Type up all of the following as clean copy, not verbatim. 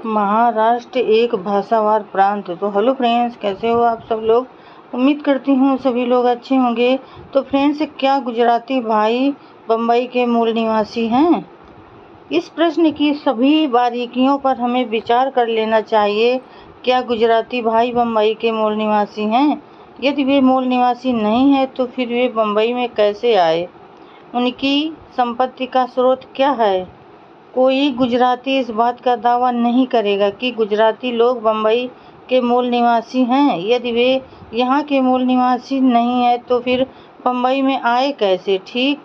महाराष्ट्र एक भाषावार प्रांत। तो हेलो फ्रेंड्स, कैसे हो आप सब लोग। उम्मीद करती हूँ सभी लोग अच्छे होंगे। तो फ्रेंड्स, क्या गुजराती भाई बम्बई के मूल निवासी हैं? इस प्रश्न की सभी बारीकियों पर हमें विचार कर लेना चाहिए। क्या गुजराती भाई बम्बई के मूल निवासी हैं? यदि वे मूल निवासी नहीं हैं तो फिर वे बम्बई में कैसे आए? उनकी संपत्ति का स्रोत क्या है? कोई गुजराती इस बात का दावा नहीं करेगा कि गुजराती लोग बम्बई के मूल निवासी हैं। यदि वे यहाँ के मूल निवासी नहीं हैं तो फिर बम्बई में आए कैसे? ठीक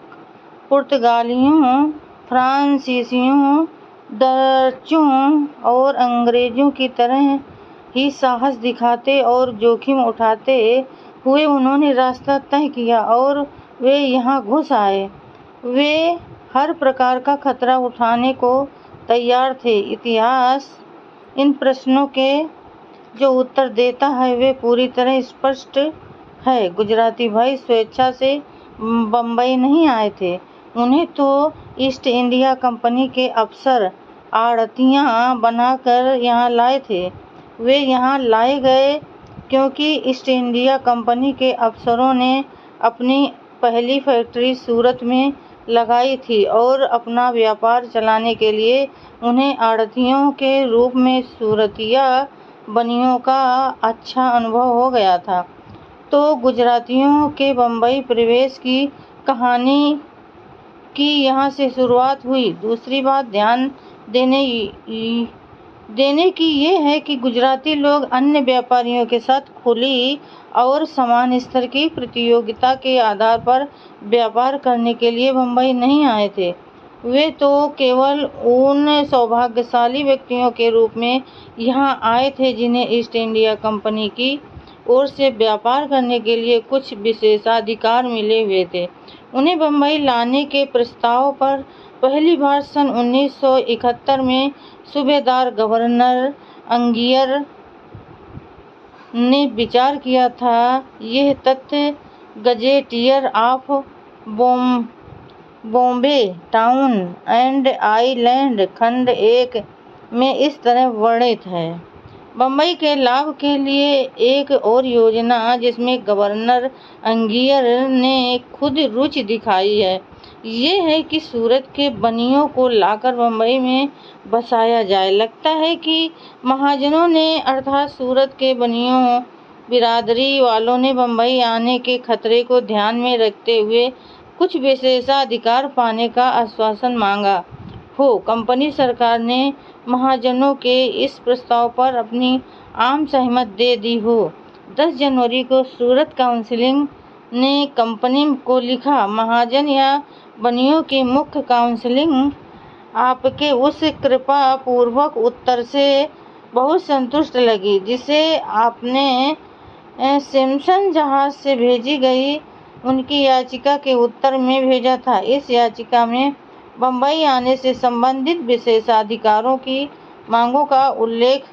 पुर्तगालियों, फ्रांसीसियों, डचों और अंग्रेजों की तरह ही साहस दिखाते और जोखिम उठाते हुए उन्होंने रास्ता तय किया और वे यहाँ घुस आए। वे हर प्रकार का खतरा उठाने को तैयार थे। इतिहास इन प्रश्नों के जो उत्तर देता है वे पूरी तरह स्पष्ट है। गुजराती भाई स्वेच्छा से बम्बई नहीं आए थे। उन्हें तो ईस्ट इंडिया कंपनी के अफसर आड़तियाँ बनाकर यहाँ लाए थे। वे यहाँ लाए गए क्योंकि ईस्ट इंडिया कंपनी के अफसरों ने अपनी पहली फैक्ट्री सूरत में लगाई थी और अपना व्यापार चलाने के लिए उन्हें आड़तियों के रूप में सूरतिया बनियों का अच्छा अनुभव हो गया था। तो गुजरातियों के बम्बई प्रवेश की कहानी की यहाँ से शुरुआत हुई। दूसरी बात ध्यान देने की ये है कि गुजराती लोग अन्य व्यापारियों के साथ खुली और समान स्तर की प्रतियोगिता के आधार पर व्यापार करने के लिए बम्बई नहीं आए थे। वे तो केवल उन सौभाग्यशाली व्यक्तियों के रूप में यहाँ आए थे जिन्हें ईस्ट इंडिया कंपनी की ओर से व्यापार करने के लिए कुछ विशेषाधिकार मिले हुए थे। उन्हें बम्बई लाने के प्रस्ताव पर पहली बार सन 1971 में सूबेदार गवर्नर अंगियर ने विचार किया था। यह तथ्य gazetteer of Bombay town and island खंड 1 में इस तरह वर्णित है। बम्बई के लाभ के लिए एक और योजना जिसमें गवर्नर अंगियर ने खुद रुचि दिखाई है ये है कि सूरत के बनियों को लाकर बम्बई में बसाया जाए। लगता है कि महाजनों ने अर्थात सूरत के बनियों बिरादरी वालों ने बम्बई आने के खतरे को ध्यान में रखते हुए कुछ विशेषाधिकार पाने का आश्वासन मांगा हो। कंपनी सरकार ने महाजनों के इस प्रस्ताव पर अपनी आम सहमति दे दी हो। 10 जनवरी को सूरत काउंसिल ने कंपनी को लिखा, महाजन या बनियों की मुख्य काउंसिल आपके उस कृपा पूर्वक उत्तर से बहुत संतुष्ट लगी जिसे आपने सिम्पसन जहाज से भेजी गई उनकी याचिका के उत्तर में भेजा था। इस याचिका में बम्बई आने से संबंधित विशेषाधिकारों की मांगों का उल्लेख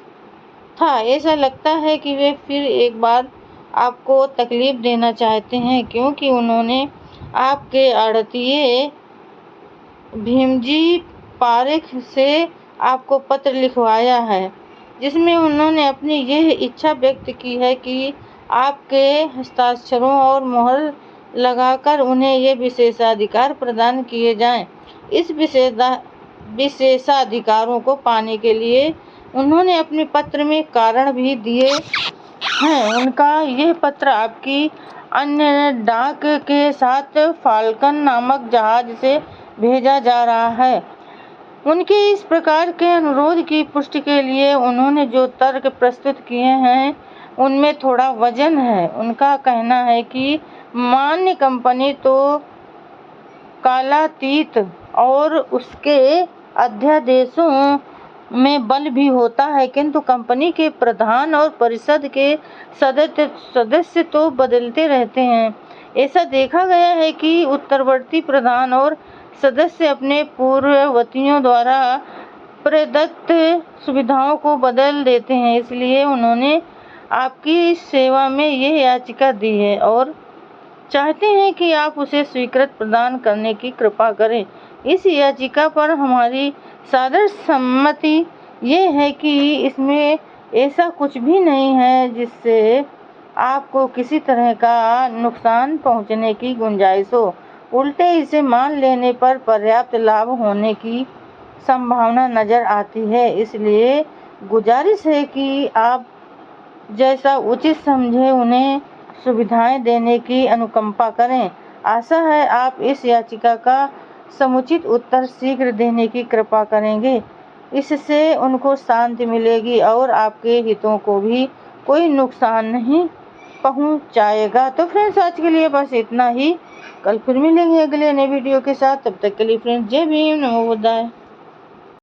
था। ऐसा लगता है कि वे फिर एक बार आपको तकलीफ देना चाहते हैं क्योंकि उन्होंने आपके आड़तिए भीमजी पारेख से आपको पत्र लिखवाया है जिसमें उन्होंने अपनी यह इच्छा व्यक्त की है कि आपके हस्ताक्षरों और मोहर लगाकर उन्हें ये विशेषाधिकार प्रदान किए जाएं। इस विशेषाधिकारों को पाने के लिए उन्होंने अपने पत्र में कारण भी दिए हैं। उनका यह पत्र आपकी अन्य डाक के साथ फाल्कन नामक जहाज से भेजा जा रहा है। उनके इस प्रकार के अनुरोध की पुष्टि के लिए उन्होंने जो तर्क प्रस्तुत किए हैं उनमें थोड़ा वजन है। उनका कहना है कि मान्य कंपनी तो कालातीत और उसके अध्यादेशों में बल भी होता है किंतु कंपनी के प्रधान और परिषद के सदस्य तो बदलते रहते हैं। ऐसा देखा गया है कि उत्तरवर्ती प्रधान और सदस्य अपने पूर्ववर्तियों द्वारा प्रदत्त सुविधाओं को बदल देते हैं। इसलिए उन्होंने आपकी सेवा में यह याचिका दी है और चाहते हैं कि आप उसे स्वीकृत प्रदान करने की कृपा करें। इस याचिका पर हमारी सादर सम्मति ये है कि इसमें ऐसा कुछ भी नहीं है जिससे आपको किसी तरह का नुकसान पहुंचने की गुंजाइश हो। उल्टे इसे मान लेने पर पर्याप्त लाभ होने की संभावना नज़र आती है। इसलिए गुजारिश है कि आप जैसा उचित समझे उन्हें सुविधाएं देने की अनुकंपा करें। आशा है आप इस याचिका का समुचित उत्तर शीघ्र देने की कृपा करेंगे। इससे उनको शांति मिलेगी और आपके हितों को भी कोई नुकसान नहीं पहुंचाएगा। तो फ्रेंड्स, आज के लिए बस इतना ही। कल फिर मिलेंगे अगले नए वीडियो के साथ। तब तक के लिए फ्रेंड्स, जय भीम, नमो बुद्धाय।